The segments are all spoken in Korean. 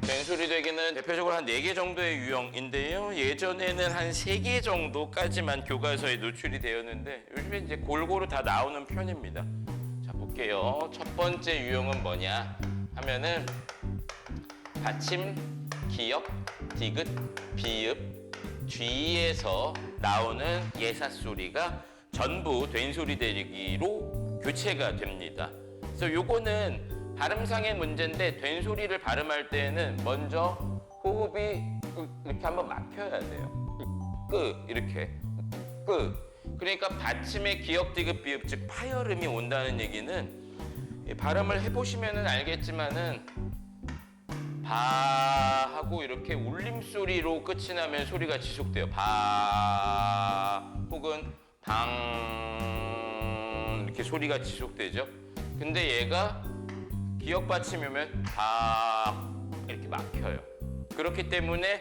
된소리 되기는 대표적으로 한 4개 정도의 유형인데요. 예전에는 한 3개 정도까지만 교과서에 노출이 되었는데 요즘에 이제 골고루 다 나오는 편입니다. 자, 볼게요. 첫 번째 유형은 뭐냐 하면은 받침, 기역, 디귿, 비읍, 뒤에서 나오는 예사소리가 전부 된소리 되기로 교체가 됩니다. 그래서 요거는 발음상의 문제인데 된소리를 발음할 때는 먼저 호흡이 이렇게 한번 막혀야 돼요. 이렇게 그러니까 받침의 기역, 디귿, 비읍 즉 파열음이 온다는 얘기는 발음을 해보시면은 알겠지만은 바 하고 이렇게 울림소리로 끝이 나면 소리가 지속돼요. 바 혹은 방 이렇게 소리가 지속되죠. 근데 얘가 기역 받침이면 바 이렇게 막혀요. 그렇기 때문에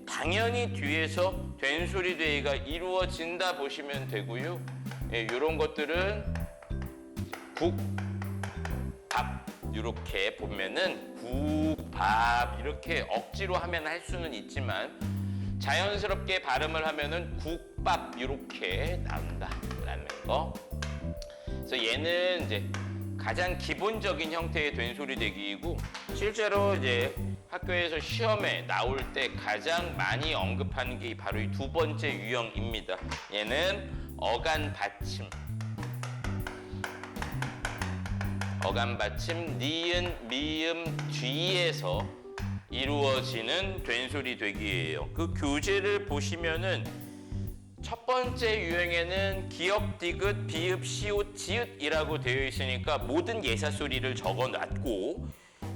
당연히 뒤에서 된소리 되기가 이루어진다 보시면 되고요. 이런 것들은 국, 밥 이렇게 보면은 국, 밥 이렇게 억지로 하면 할 수는 있지만 자연스럽게 발음을 하면은 국밥 이렇게 나온다라는 거. 그래서 얘는 이제 가장 기본적인 형태의 된소리 되기이고 실제로 이제 학교에서 시험에 나올 때 가장 많이 언급하는 게 바로 이 두 번째 유형입니다. 얘는 어간 받침. 어간 받침, 니은, 미음 뒤에서 이루어지는 된소리 되기예요. 그 교재를 보시면은 첫 번째 유형에는 기역, 디귿, 비읍, 시옷, 지읒이라고 되어 있으니까 모든 예사소리를 적어놨고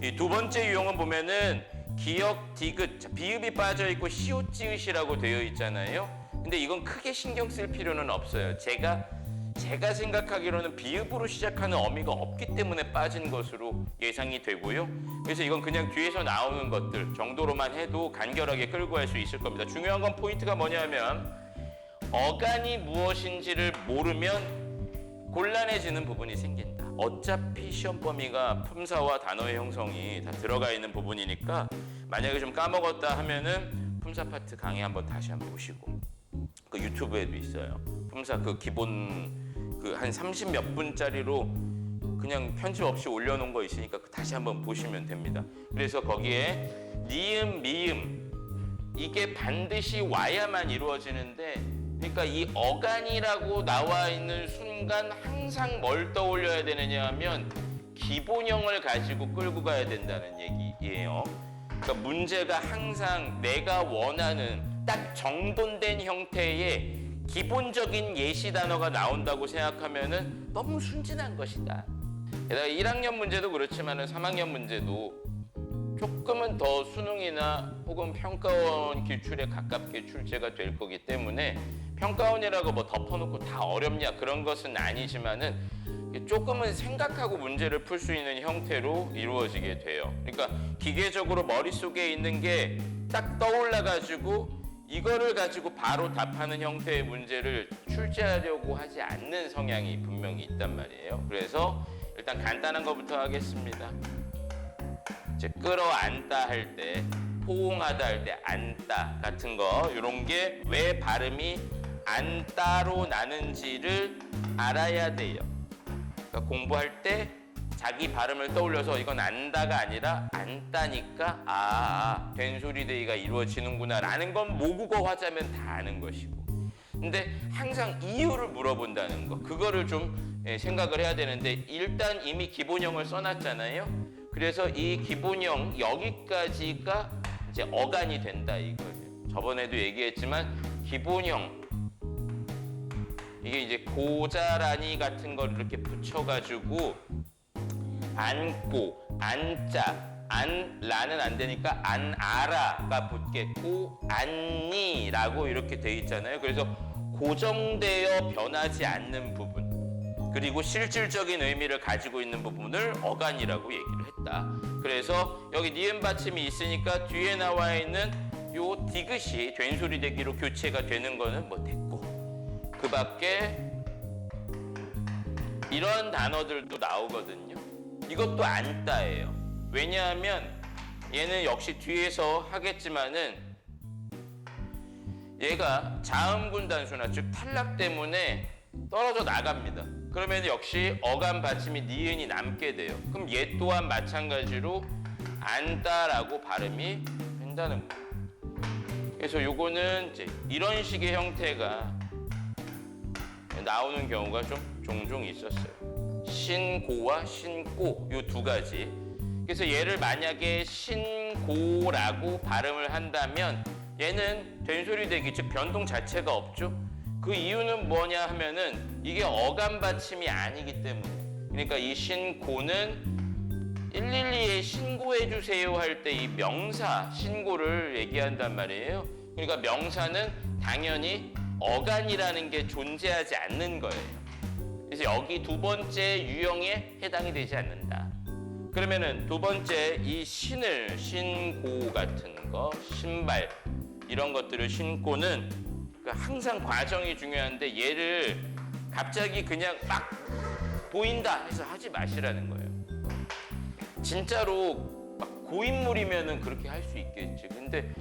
이 두 번째 유형은 보면은 기역, 디귿, 비읍이 빠져있고 시옷, 지읒이라고 되어 있잖아요. 근데 이건 크게 신경 쓸 필요는 없어요. 제가 생각하기로는 비읍으로 시작하는 어미가 없기 때문에 빠진 것으로 예상이 되고요. 그래서 이건 그냥 뒤에서 나오는 것들 정도로만 해도 간결하게 끌고 갈 수 있을 겁니다. 중요한 건 포인트가 뭐냐면 어간이 무엇인지를 모르면 곤란해지는 부분이 생긴다. 어차피 시험 범위가 품사와 단어의 형성이 다 들어가 있는 부분이니까 만약에 좀 까먹었다 하면은 품사 파트 강의 한번 다시 한번 보시고 그 유튜브에도 있어요. 품사 그 기본 그 한 30몇 분짜리로 그냥 편집 없이 올려놓은 거 있으니까 다시 한번 보시면 됩니다. 그래서 거기에 니은, 미음 이게 반드시 와야만 이루어지는데 그러니까 이 어간이라고 나와 있는 순간 항상 뭘 떠올려야 되느냐 하면 기본형을 가지고 끌고 가야 된다는 얘기예요. 그러니까 문제가 항상 내가 원하는 딱 정돈된 형태의 기본적인 예시 단어가 나온다고 생각하면은 너무 순진한 것이다. 게다가 1학년 문제도 그렇지만은 3학년 문제도 조금은 더 수능이나 혹은 평가원 기출에 가깝게 출제가 될 거기 때문에 평가원이라고 뭐 덮어놓고 다 어렵냐 그런 것은 아니지만은 조금은 생각하고 문제를 풀 수 있는 형태로 이루어지게 돼요. 그러니까 기계적으로 머릿속에 있는 게 딱 떠올라가지고 이거를 가지고 바로 답하는 형태의 문제를 출제하려고 하지 않는 성향이 분명히 있단 말이에요. 그래서 일단 간단한 것부터 하겠습니다. 이제 끌어안다 할 때, 포옹하다 할 때 안다 같은 거 이런 게 왜 발음이 안다로 나는지를 알아야 돼요. 그러니까 공부할 때 자기 발음을 떠올려서 이건 안다가 아니라 안다니까 된소리 되기가 이루어지는구나 라는 건 모국어 화자면 다 아는 것이고 근데 항상 이유를 물어본다는 거 그거를 좀 생각을 해야 되는데 일단 이미 기본형을 써놨잖아요. 그래서 이 기본형 여기까지가 이제 어간이 된다 이거예요. 저번에도 얘기했지만 기본형 이게 이제 고자라니 같은 걸 이렇게 붙여가지고 안고, 안자, 안라는 안 되니까 안아라가 붙겠고 안니라고 이렇게 돼 있잖아요. 그래서 고정되어 변하지 않는 부분 그리고 실질적인 의미를 가지고 있는 부분을 어간이라고 얘기를 했다. 그래서 여기 니은 받침이 있으니까 뒤에 나와 있는 요 디귿이 된소리 되기로 교체가 되는 거는 뭐 됐고 그 밖에 이런 단어들도 나오거든요. 이것도 안따예요. 왜냐하면 얘는 역시 뒤에서 하겠지만은 얘가 자음군 단수나 즉 탈락 때문에 떨어져 나갑니다. 그러면 역시 어감 받침이 니은이 남게 돼요. 그럼 얘 또한 마찬가지로 안다라고 발음이 된다는 거예요. 그래서 요거는 이제 이런 식의 형태가 나오는 경우가 좀 종종 있었어요. 신고와 신꼬 요 두 가지. 그래서 얘를 만약에 신고라고 발음을 한다면 얘는 된소리되기 즉 변동 자체가 없죠. 그 이유는 뭐냐 하면은 이게 어감 받침이 아니기 때문에. 그러니까 이 신고는 112에 신고해 주세요 할 때 이 명사 신고를 얘기한단 말이에요. 그러니까 명사는 당연히 어간이라는 게 존재하지 않는 거예요. 그래서 여기 두 번째 유형에 해당이 되지 않는다. 그러면은 두 번째 이 신을 신고 같은 거, 신발 이런 것들을 신고는 항상 과정이 중요한데 얘를 갑자기 그냥 막 보인다 해서 하지 마시라는 거예요. 진짜로 막 고인물이면은 그렇게 할 수 있겠지. 근데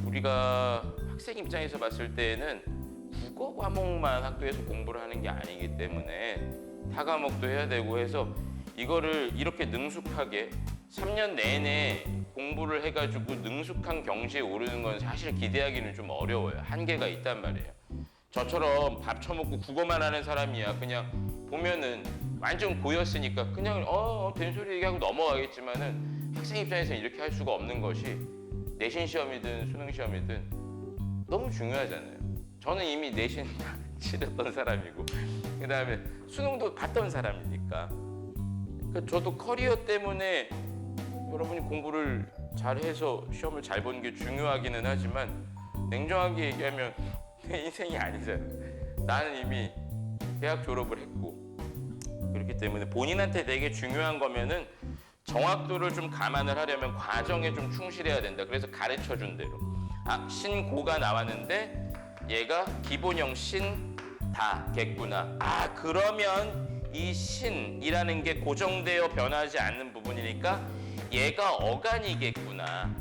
우리가 학생 입장에서 봤을 때는 국어 과목만 학교에서 공부를 하는 게 아니기 때문에 타 과목도 해야 되고 해서 이거를 이렇게 능숙하게 3년 내내 공부를 해가지고 능숙한 경지에 오르는 건 사실 기대하기는 좀 어려워요. 한계가 있단 말이에요. 저처럼 밥 처먹고 국어만 하는 사람이야. 그냥 보면은 완전 고였으니까 그냥 된소리 얘기하고 넘어가겠지만은 학생 입장에서는 이렇게 할 수가 없는 것이 내신 시험이든 수능 시험이든 너무 중요하잖아요. 저는 이미 내신 치렀던 사람이고 그 다음에 수능도 봤던 사람이니까 저도 커리어 때문에 여러분이 공부를 잘해서 시험을 잘 보는 게 중요하기는 하지만 냉정하게 얘기하면 내 인생이 아니잖아요. 나는 이미 대학 졸업을 했고 그렇기 때문에 본인한테 되게 중요한 거면은 정확도를 좀 감안을 하려면 과정에 좀 충실해야 된다. 그래서 가르쳐준 대로 신고가 나왔는데 얘가 기본형 신다겠구나. 그러면 이 신이라는 게 고정되어 변하지 않는 부분이니까 얘가 어간이겠구나.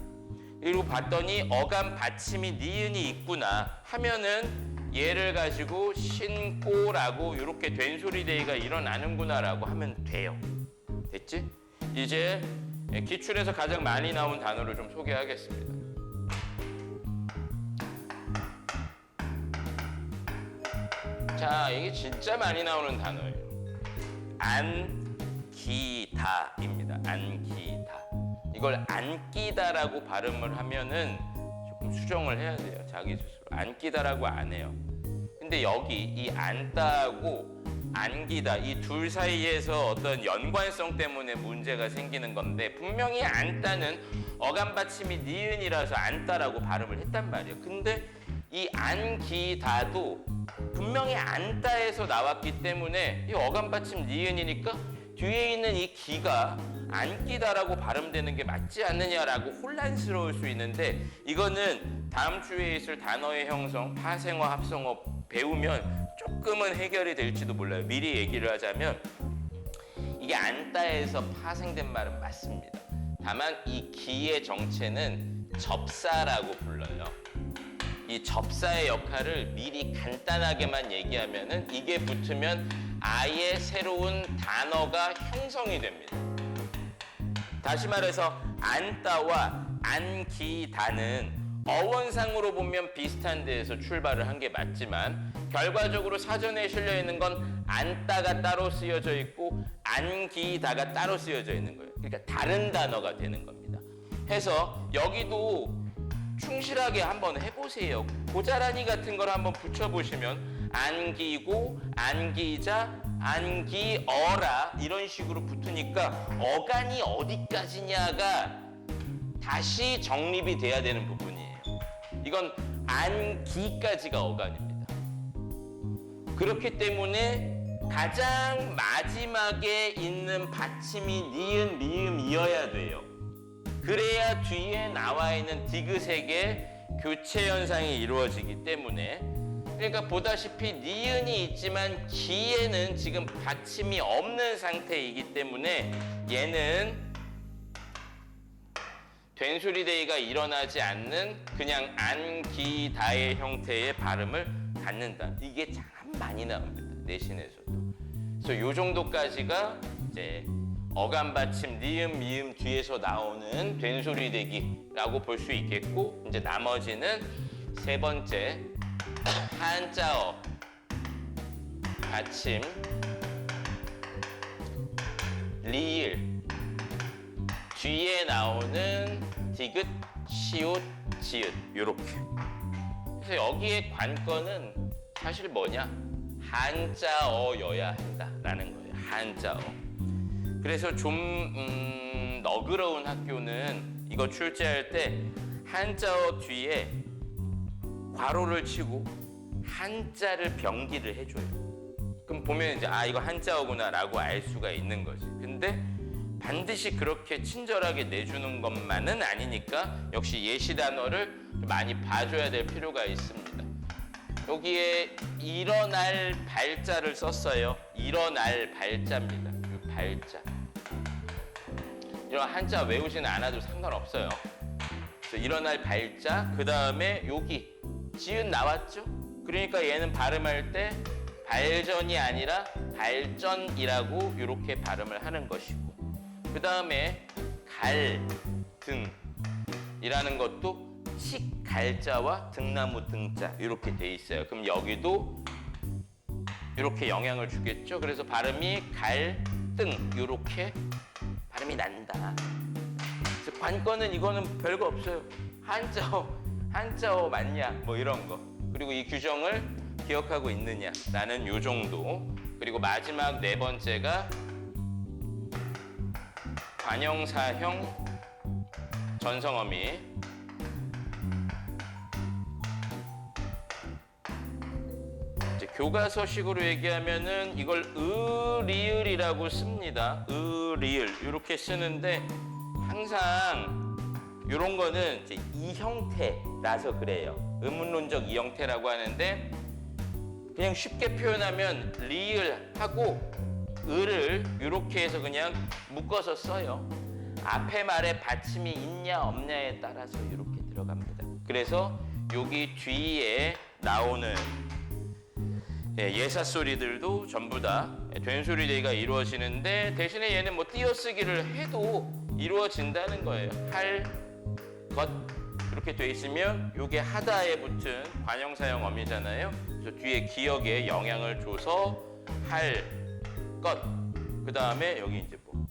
그리고 봤더니 어간 받침이 니은이 있구나 하면은 얘를 가지고 신고라고 이렇게 된소리데이가 일어나는구나라고 하면 돼요. 됐지? 이제 기출에서 가장 많이 나온 단어를 좀 소개하겠습니다. 자, 이게 진짜 많이 나오는 단어예요. 안기다입니다. 안기다. 이걸 안기다라고 발음을 하면은 조금 수정을 해야 돼요. 자기 스스로. 안기다라고 안 해요. 근데 여기 이 안다하고 안기다 이 둘 사이에서 어떤 연관성 때문에 문제가 생기는 건데 분명히 안다는 어감 받침이 니은이라서 안다라고 발음을 했단 말이에요. 근데 이 안기다도 분명히 안다에서 나왔기 때문에 이 어감 받침 니은이니까 뒤에 있는 이 기가 안기다라고 발음되는 게 맞지 않느냐라고 혼란스러울 수 있는데 이거는 다음 주에 있을 단어의 형성, 파생어, 합성어 배우면 조금은 해결이 될지도 몰라요. 미리 얘기를 하자면 이게 안다에서 파생된 말은 맞습니다. 다만 이 기의 정체는 접사라고 불러요. 이 접사의 역할을 미리 간단하게만 얘기하면은 이게 붙으면 아예 새로운 단어가 형성이 됩니다. 다시 말해서 안다와 안기다는 어원상으로 보면 비슷한 데에서 출발을 한 게 맞지만 결과적으로 사전에 실려 있는 건 안다가 따로 쓰여져 있고 안기다가 따로 쓰여져 있는 거예요. 그러니까 다른 단어가 되는 겁니다. 해서 여기도 충실하게 한번 해보세요. 고자란이 같은 걸 한번 붙여보시면 안기고 안기자 안기어라 이런 식으로 붙으니까 어간이 어디까지냐가 다시 정립이 돼야 되는 부분이에요. 이건 안기까지가 어간입니다. 그렇기 때문에 가장 마지막에 있는 받침이 니은 미음이어야 돼요. 그래야 뒤에 나와 있는 디귿색의 교체 현상이 이루어지기 때문에 그러니까 보다시피 니은이 있지만 기에는 지금 받침이 없는 상태이기 때문에 얘는 된소리데이가 일어나지 않는 그냥 안기다의 형태의 발음을 갖는다. 이게 참 많이 나옵니다. 내신에서도. 그래서 요 정도까지가 이제 어감 받침 니은 미음 뒤에서 나오는 된소리되기라고 볼 수 있겠고, 이제 나머지는 세 번째 한자어 받침 리을 뒤에 나오는 디귿, 시옷, 지읒 요렇게. 그래서 여기에 관건은 사실 뭐냐? 한자어여야 한다라는 거예요. 한자어. 그래서 좀 너그러운 학교는 이거 출제할 때 한자어 뒤에 괄호를 치고 한자를 병기를 해줘요. 그럼 보면 이제 이거 한자어구나라고 알 수가 있는 거지. 근데 반드시 그렇게 친절하게 내주는 것만은 아니니까 역시 예시 단어를 많이 봐줘야 될 필요가 있습니다. 여기에 일어날 발자를 썼어요. 일어날 발자입니다. 이 발자. 이런 한자 외우지는 않아도 상관없어요. 그래서 일어날 발자, 그 다음에 여기 지읒 나왔죠? 그러니까 얘는 발음할 때 발전이 아니라 발전이라고 이렇게 발음을 하는 것이고, 그 다음에 갈, 등이라는 것도 칡갈자와 등나무 등자 이렇게 돼 있어요. 그럼 여기도 이렇게 영향을 주겠죠. 그래서 발음이 갈, 등 이렇게 발음이 난다. 그래서 관건은 이거는 별거 없어요. 한자어 맞냐 뭐 이런 거. 그리고 이 규정을 기억하고 있느냐라는 요 정도. 그리고 마지막 네 번째가 관형사형 전성어미. 이제 교과서식으로 얘기하면은 이걸 리을이라고 씁니다. 리을 이렇게 쓰는데 항상 이런 거는 이제 이 형태라서 그래요. 의문론적 이 형태라고 하는데 그냥 쉽게 표현하면 리을하고 을을 이렇게 해서 그냥 묶어서 써요. 앞에 말에 받침이 있냐 없냐에 따라서 이렇게 들어갑니다. 그래서 여기 뒤에 나오는 예사 소리들도 전부 다 된소리데이가 이루어지는데, 대신에 얘는 뭐 띄어쓰기를 해도 이루어진다는 거예요. 할, 것 이렇게 돼 있으면 이게 하다에 붙은 관형사형 어미잖아요. 그래서 뒤에 기억에 영향을 줘서 할, 것, 그 다음에 여기 이제 뭐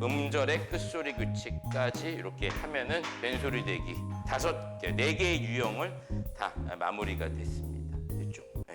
음절의 끝소리 규칙까지 이렇게 하면은 된소리되기 네 개의 유형을 다 마무리가 됐습니다. 됐죠? 네.